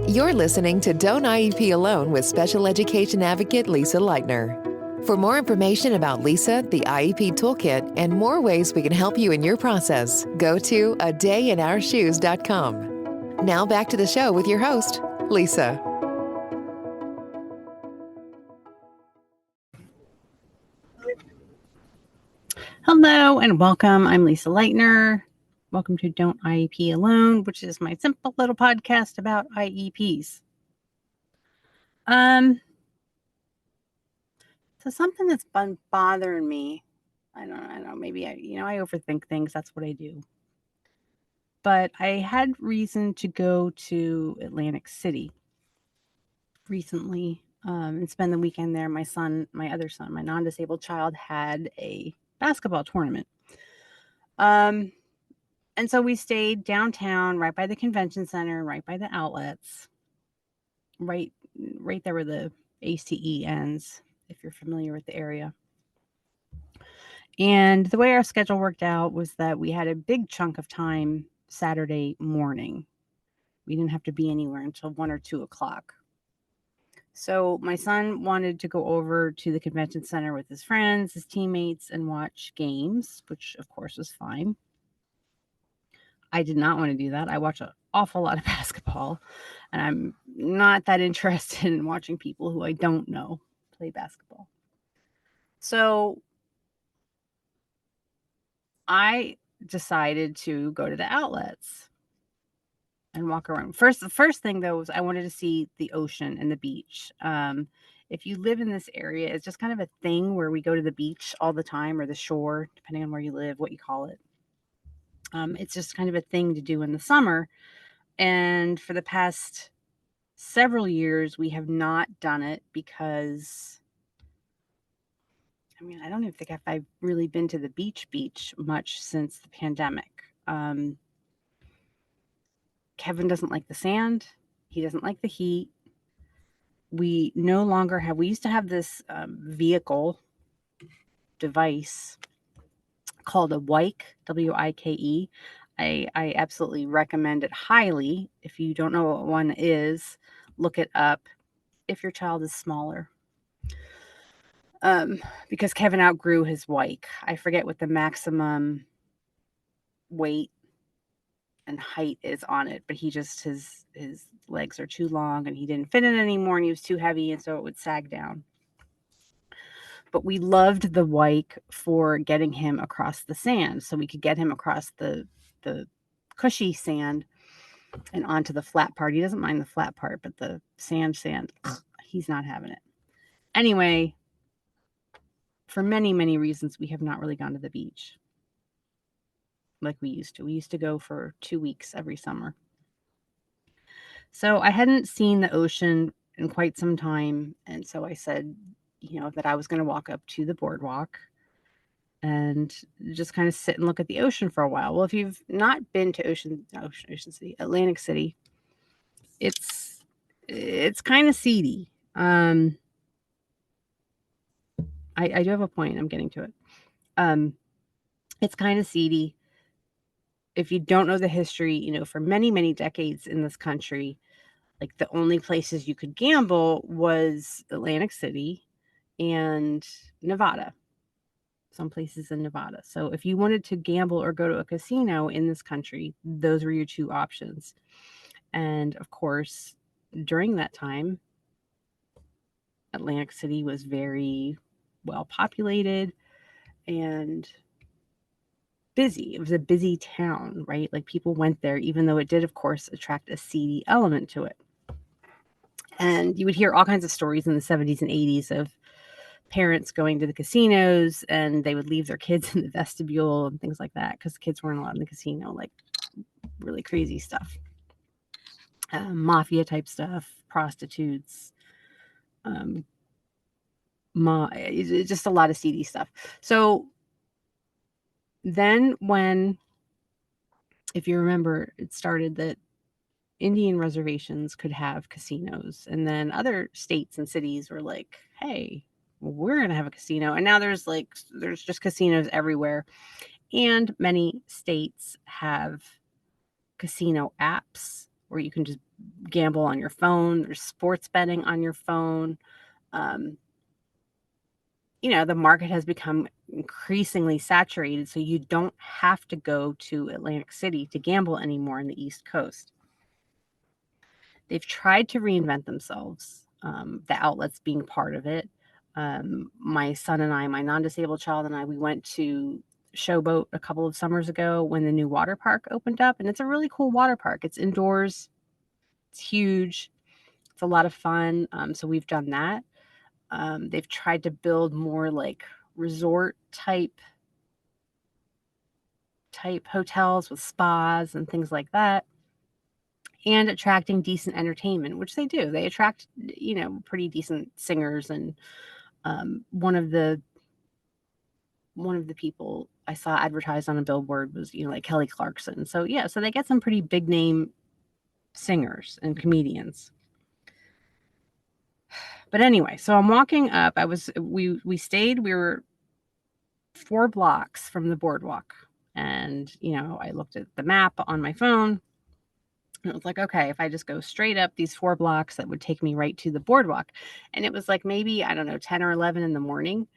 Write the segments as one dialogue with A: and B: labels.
A: You're listening to Don't IEP Alone with special education advocate Lisa Lightner. For more information about Lisa, the IEP Toolkit, and more ways we can help you in your process, go to adayinourshoes.com. Now back to the show with your host, Lisa.
B: Hello and welcome. I'm Lisa Lightner. Welcome to Don't IEP Alone, which is my simple little podcast about IEPs. So something that's been bothering me. I don't know. Maybe I overthink things. That's what I do. But I had reason to go to Atlantic City recently and spend the weekend there. My other son, my non-disabled child, had a basketball tournament. And so we stayed downtown, right by the convention center, right by the outlets, right there where the ACE ends, if you're familiar with the area. And the way our schedule worked out was that we had a big chunk of time Saturday morning. We didn't have to be anywhere until 1 or 2 o'clock. So my son wanted to go over to the convention center with his friends, his teammates, and watch games, which of course was fine. I did not want to do that. I watch an awful lot of basketball, and I'm not that interested in watching people who I don't know play basketball. So I decided to go to the outlets and walk around. The first thing though was I wanted to see the ocean and the beach. If you live in this area, it's just kind of a thing where we go to the beach all the time, or the shore, depending on where you live, what you call it. It's just kind of a thing to do in the summer. And for the past several years, we have not done it because, I don't even think I've really been to the beach much since the pandemic. Kevin doesn't like the sand. He doesn't like the heat. We no longer have, we used to have this vehicle device called a WIKE, W-I-K-E. I absolutely recommend it highly. If you don't know what one is, look it up if your child is smaller. Because Kevin outgrew his WIKE. I forget what the maximum weight and height is on it, but he just, his legs are too long and he didn't fit in anymore, and he was too heavy, and so it would sag down. But we loved the WIKE for getting him across the sand, so we could get him across the cushy sand and onto the flat part. He doesn't mind the flat part, but the sand, he's not having it. Anyway, for many, many reasons, we have not really gone to the beach like we used to. We used to go for 2 weeks every summer. So I hadn't seen the ocean in quite some time, and so I said, that I was going to walk up to the boardwalk and just kind of sit and look at the ocean for a while. Well, if you've not been to Atlantic City, it's kind of seedy. I do have a point. I'm getting to it. It's kind of seedy. If you don't know the history, for many, many decades in this country, like the only places you could gamble was Atlantic City and Nevada. Some places in Nevada. So if you wanted to gamble or go to a casino in this country, those were your two options. And of course, during that time, Atlantic City was very well populated and busy. It was a busy town, right? Like people went there, even though it did, of course, attract a seedy element to it. And you would hear all kinds of stories in the 70s and 80s of parents going to the casinos, and they would leave their kids in the vestibule and things like that because the kids weren't allowed in the casino, like really crazy stuff. Mafia type stuff, prostitutes, just a lot of seedy stuff. So then when, if you remember, it started that Indian reservations could have casinos, and then other states and cities were like, hey, we're going to have a casino. And now there's just casinos everywhere. And many states have casino apps where you can just gamble on your phone. There's sports betting on your phone. The market has become increasingly saturated, so you don't have to go to Atlantic City to gamble anymore in the East Coast. They've tried to reinvent themselves, the outlets being part of it. My son and I, my non-disabled child and I, we went to Showboat a couple of summers ago when the new water park opened up, and it's a really cool water park. It's indoors. It's huge. It's a lot of fun. So we've done that. They've tried to build more like resort type hotels with spas and things like that, and attracting decent entertainment, which they do. They attract, pretty decent singers. And one of the people I saw advertised on a billboard was, like Kelly Clarkson. So yeah, so they get some pretty big name singers and comedians. But anyway, so I'm walking up. We were 4 blocks from the boardwalk. And, I looked at the map on my phone and it was like, okay, if I just go straight up these 4 blocks, that would take me right to the boardwalk. And it was like maybe, I don't know, 10 or 11 in the morning.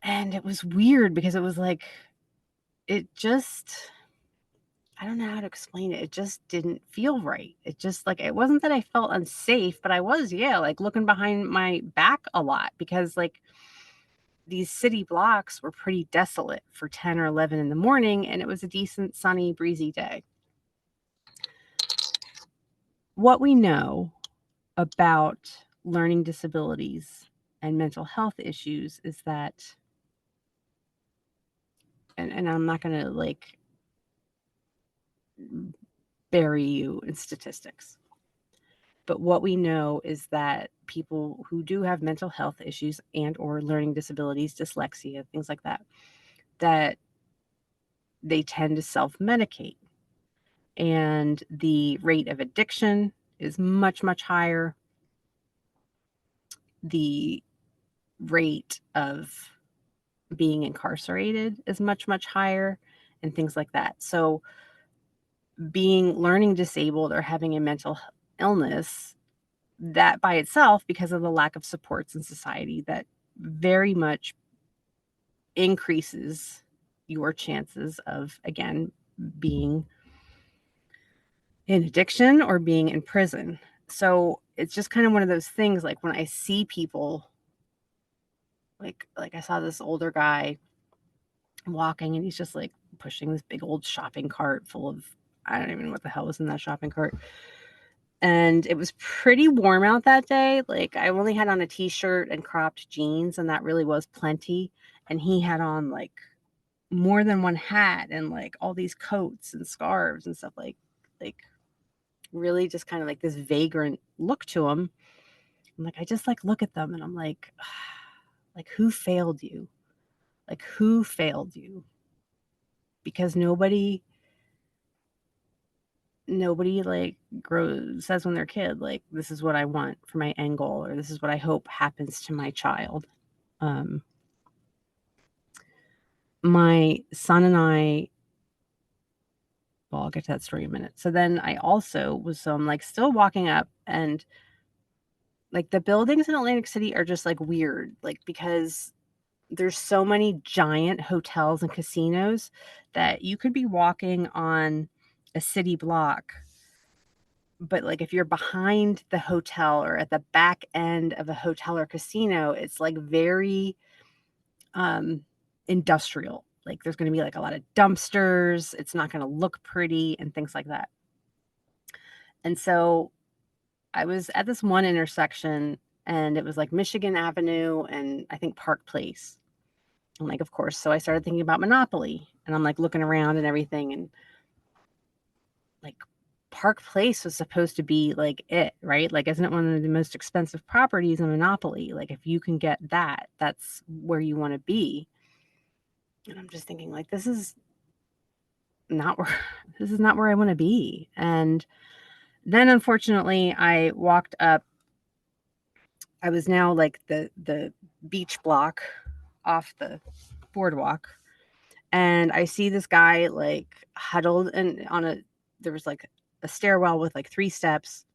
B: And it was weird because it was like, I don't know how to explain it. It just didn't feel right. It just like, it wasn't that I felt unsafe, but I was, like looking behind my back a lot because like these city blocks were pretty desolate for 10 or 11 in the morning. And it was a decent, sunny, breezy day. What we know about learning disabilities and mental health issues is that, and I'm not going to like bury you in statistics, but what we know is that people who do have mental health issues and or learning disabilities, dyslexia, things like that, that they tend to self-medicate. And the rate of addiction is much, much higher. The rate of being incarcerated is much, much higher, and things like that. So being learning disabled or having a mental illness, that by itself, because of the lack of supports in society, that very much increases your chances of, again, being in addiction or being in prison. So it's just kind of one of those things, like when I see people, like I saw this older guy walking and he's just like pushing this big old shopping cart full of, I don't even know what the hell was in that shopping cart. And it was pretty warm out that day. Like I only had on a t-shirt and cropped jeans, and that really was plenty. And he had on like more than one hat and like all these coats and scarves and stuff, like really just kind of like this vagrant look to him. I'm like, I just like look at them and I'm like, like who failed you? Like who failed you? Because nobody like says when they're a kid, like, this is what I want for my end goal, or this is what I hope happens to my child. My son and I, well, I'll get to that story in a minute. So then I also was, so I'm like still walking up, and like the buildings in Atlantic City are just like weird, like because there's so many giant hotels and casinos that you could be walking on a city block, but like if you're behind the hotel or at the back end of a hotel or casino, it's like very industrial. Like there's going to be like a lot of dumpsters. It's not going to look pretty and things like that. And so I was at this one intersection, and it was like Michigan Avenue and I think Park Place. I'm like, of course. So I started thinking about Monopoly, and I'm like looking around and everything, and like Park Place was supposed to be like it, right? Like, isn't it one of the most expensive properties in Monopoly? Like, if you can get that, that's where you want to be. And I'm just thinking, like, this is not where I want to be. And then, unfortunately, I walked up. I was now like the beach block off the boardwalk, and I see this guy like huddled and there was like a stairwell with like 3 steps,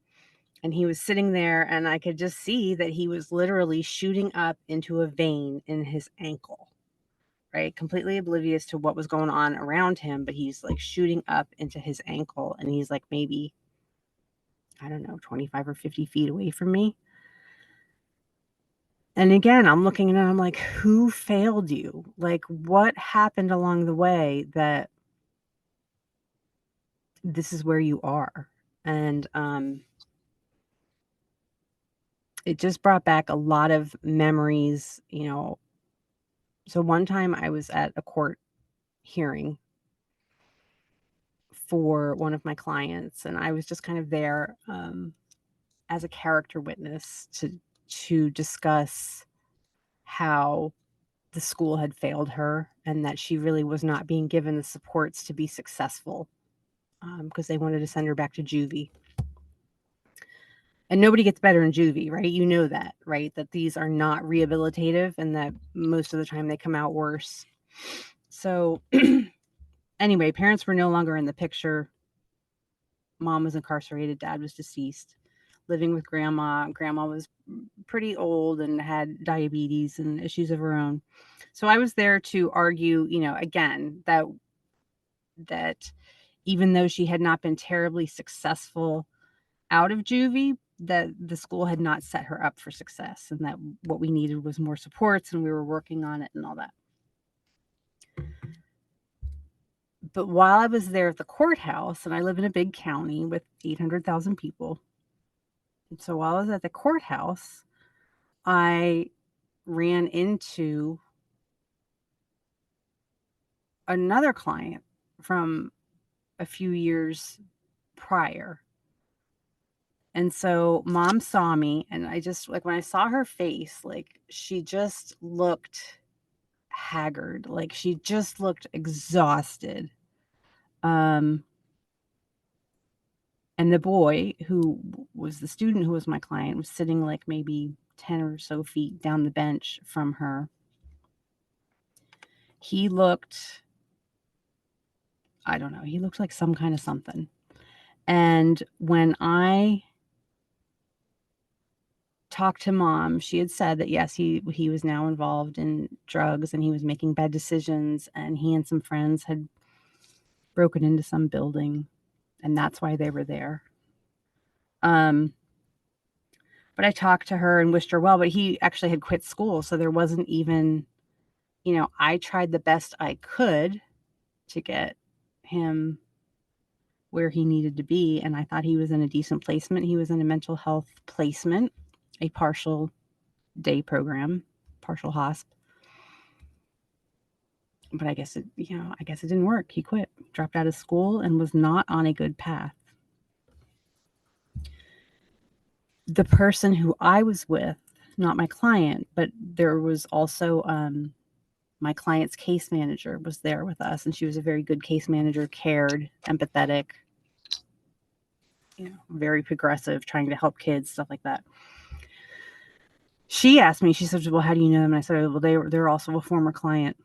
B: and he was sitting there, and I could just see that he was literally shooting up into a vein in his ankle, right? Completely oblivious to what was going on around him, but he's like shooting up into his ankle, and he's like maybe, I don't know, 25 or 50 feet away from me. And again, I'm looking and I'm like, who failed you? Like, what happened along the way that this is where you are? And it just brought back a lot of memories, you know. So one time I was at a court hearing for one of my clients, and I was just kind of there as a character witness to discuss how the school had failed her and that she really was not being given the supports to be successful, because they wanted to send her back to juvie. And nobody gets better in juvie, right? You know that, right? That these are not rehabilitative and that most of the time they come out worse. So anyway, parents were no longer in the picture. Mom was incarcerated, dad was deceased, living with grandma. Grandma was pretty old and had diabetes and issues of her own. So I was there to argue, you know, again, that even though she had not been terribly successful out of juvie, that the school had not set her up for success, and that what we needed was more supports, and we were working on it and all that. But while I was there at the courthouse, and I live in a big county with 800,000 people, and so while I was at the courthouse, I ran into another client from a few years prior. And so mom saw me, and I just, like, when I saw her face, like, she just looked haggard, like she just looked exhausted. And the boy who was the student who was my client was sitting like maybe 10 or so feet down the bench from her. He looked, I don't know, he looked like some kind of something. And when I talked to mom, she had said that yes, he was now involved in drugs and he was making bad decisions, and he and some friends had broken into some building, and that's why they were there. But I talked to her and wished her well, but he actually had quit school, so there wasn't even, you know, I tried the best I could to get him where he needed to be, and I thought he was in a decent placement. He was in a mental health placement, a partial day program, partial hosp. But I guess it didn't work. He quit, dropped out of school, and was not on a good path. The person who I was with, not my client, but there was also my client's case manager was there with us, and she was a very good case manager, cared, empathetic, you know, very progressive, trying to help kids, stuff like that. She asked me, she said, well, how do you know them? And I said, well, they're also a former client.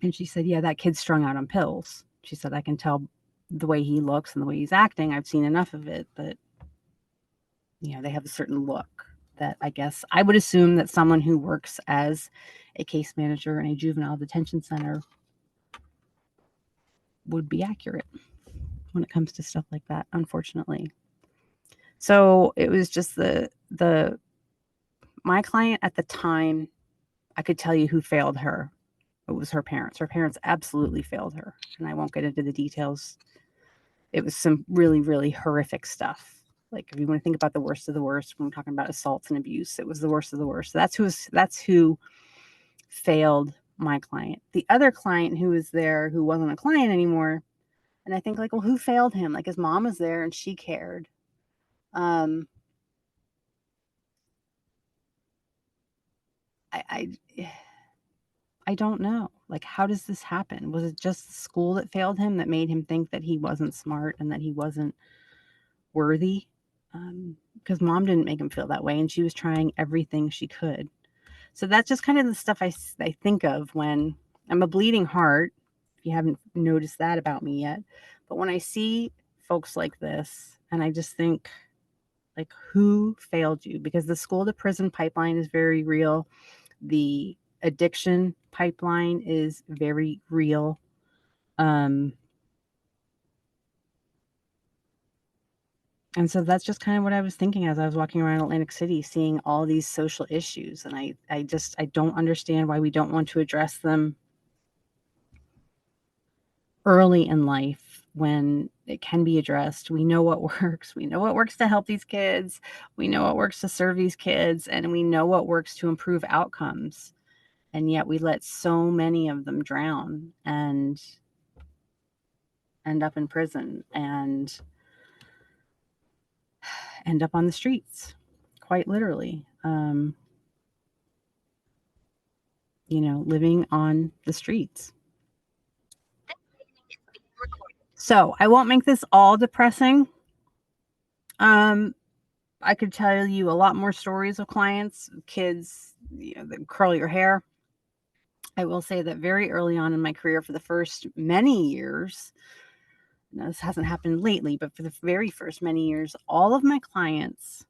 B: And she said, yeah, that kid's strung out on pills. She said, I can tell the way he looks and the way he's acting. I've seen enough of it that, you know, they have a certain look that I guess I would assume that someone who works as a case manager in a juvenile detention center would be accurate when it comes to stuff like that, unfortunately. So it was just my client at the time, I could tell you who failed her. It was her parents. Her parents absolutely failed her. And I won't get into the details. It was some really, really horrific stuff. Like, if you want to think about the worst of the worst, when we're talking about assaults and abuse, it was the worst of the worst. So that's who failed my client. The other client who was there, who wasn't a client anymore, and I think, like, well, who failed him? Like, his mom was there and she cared. I don't know. Like, how does this happen? Was it just the school that failed him, that made him think that he wasn't smart and that he wasn't worthy? Because mom didn't make him feel that way, and she was trying everything she could. So that's just kind of the stuff I think of when I'm a bleeding heart, if you haven't noticed that about me yet. But when I see folks like this. And I just think, like, who failed you? Because the school to prison pipeline is very real. The addiction pipeline is very real. And so that's just kind of what I was thinking as I was walking around Atlantic City, seeing all these social issues. And I don't understand why we don't want to address them early in life when it can be addressed. We know what works. We know what works to help these kids. We know what works to serve these kids. And we know what works to improve outcomes. And yet we let so many of them drown and end up in prison and end up on the streets, quite literally. Living on the streets. So I won't make this all depressing. I could tell you a lot more stories of clients, kids, that curl your hair. I will say that very early on in my career, for the first many years, now this hasn't happened lately, but for the very first many years, all of my clients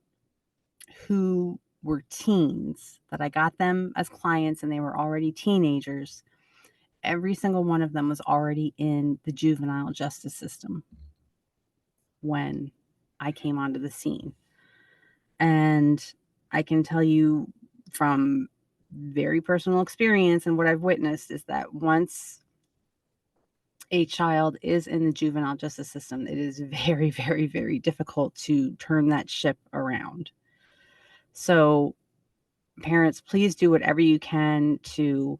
B: who were teens, that I got them as clients and they were already teenagers, every single one of them was already in the juvenile justice system when I came onto the scene. And I can tell you from very personal experience and what I've witnessed is that once a child is in the juvenile justice system, it is very, very, very difficult to turn that ship around. So parents, please do whatever you can to,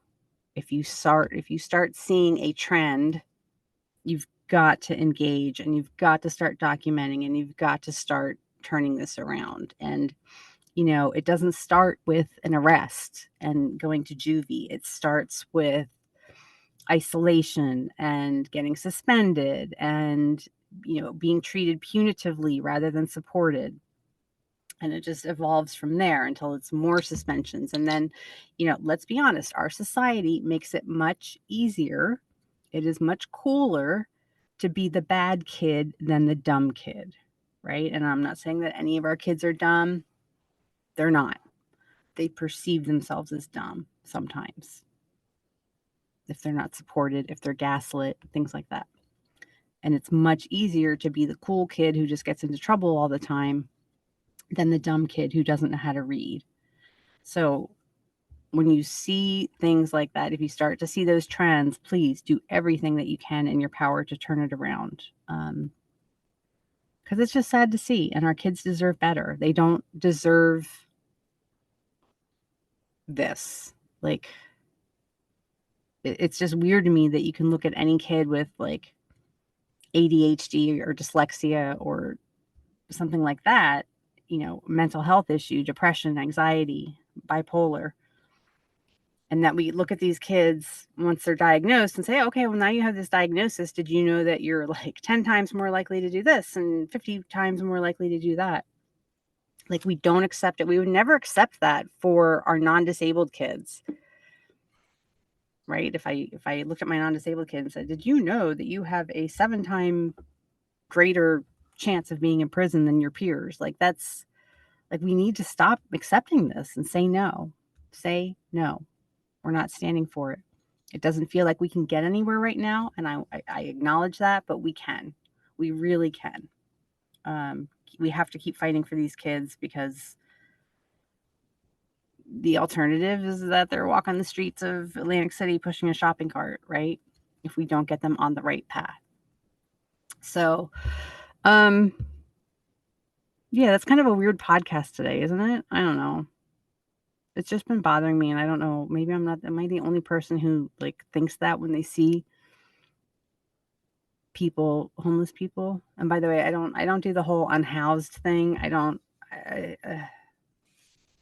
B: if you start seeing a trend, you've got to engage and you've got to start documenting and you've got to start turning this around. And it doesn't start with an arrest and going to juvie. It starts with isolation and getting suspended and being treated punitively rather than supported. And it just evolves from there until it's more suspensions. And then, let's be honest, our society makes it much easier. It is much cooler to be the bad kid than the dumb kid, right? And I'm not saying that any of our kids are dumb. They're not. They perceive themselves as dumb sometimes. If they're not supported, if they're gaslit, things like that. And it's much easier to be the cool kid who just gets into trouble all the time than the dumb kid who doesn't know how to read. So when you see things like that, if you start to see those trends, please do everything that you can in your power to turn it around. Because it's just sad to see, and our kids deserve better. They don't deserve this. Like, it's just weird to me that you can look at any kid with like ADHD or dyslexia or something like that, mental health issue, depression, anxiety, bipolar, and that we look at these kids once they're diagnosed and say, okay, well, now you have this diagnosis. Did you know that you're like 10 times more likely to do this and 50 times more likely to do that? Like, we don't accept it. We would never accept that for our non-disabled kids. Right? If I looked at my non-disabled kid and said, did you know that you have a 7-time greater chance of being in prison than your peers? Like, that's like, we need to stop accepting this and say no. Say no. We're not standing for it. It doesn't feel like we can get anywhere right now, and I acknowledge that, but we can. We really can. We have to keep fighting for these kids, because the alternative is that they're walking the streets of Atlantic City pushing a shopping cart, right? If we don't get them on the right path. So, yeah, that's kind of a weird podcast today, isn't it? I don't know. It's just been bothering me, and I don't know, maybe am I the only person who like thinks that when they see people, homeless people? And by the way, I don't do the whole unhoused thing.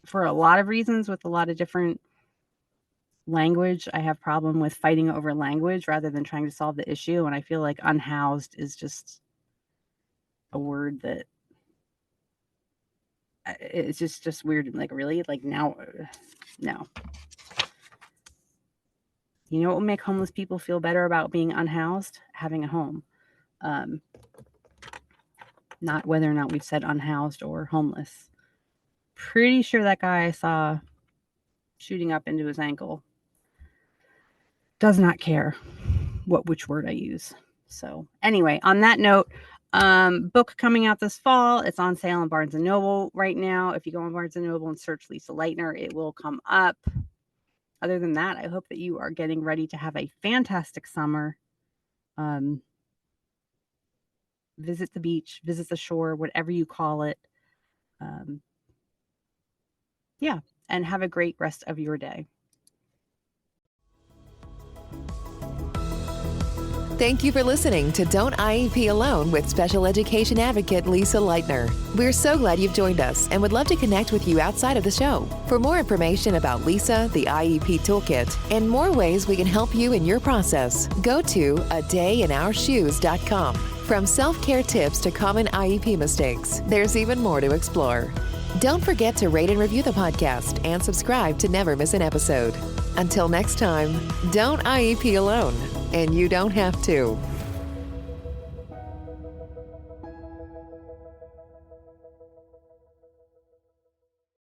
B: For a lot of reasons, with a lot of different language, I have problem with fighting over language rather than trying to solve the issue. And I feel like unhoused is just a word that it's just weird. Like, really? Like, now, no. You know what will make homeless people feel better about being unhoused? Having a home. not whether or not we've said unhoused or homeless. Pretty sure that guy I saw shooting up into his ankle does not care which word I use. So anyway, on that note, book coming out this fall. It's on sale on Barnes & Noble right now. If you go on Barnes & Noble and search Lisa Lightner, it will come up. Other than that, I hope that you are getting ready to have a fantastic summer. Visit the beach, visit the shore, whatever you call it. Yeah, and have a great rest of your day.
A: Thank you for listening to Don't IEP Alone with special education advocate Lisa Lightner. We're so glad you've joined us and would love to connect with you outside of the show. For more information about Lisa, the IEP Toolkit, and more ways we can help you in your process, go to adayinourshoes.com. From self-care tips to common IEP mistakes, there's even more to explore. Don't forget to rate and review the podcast and subscribe to never miss an episode. Until next time, don't IEP alone, and you don't have to.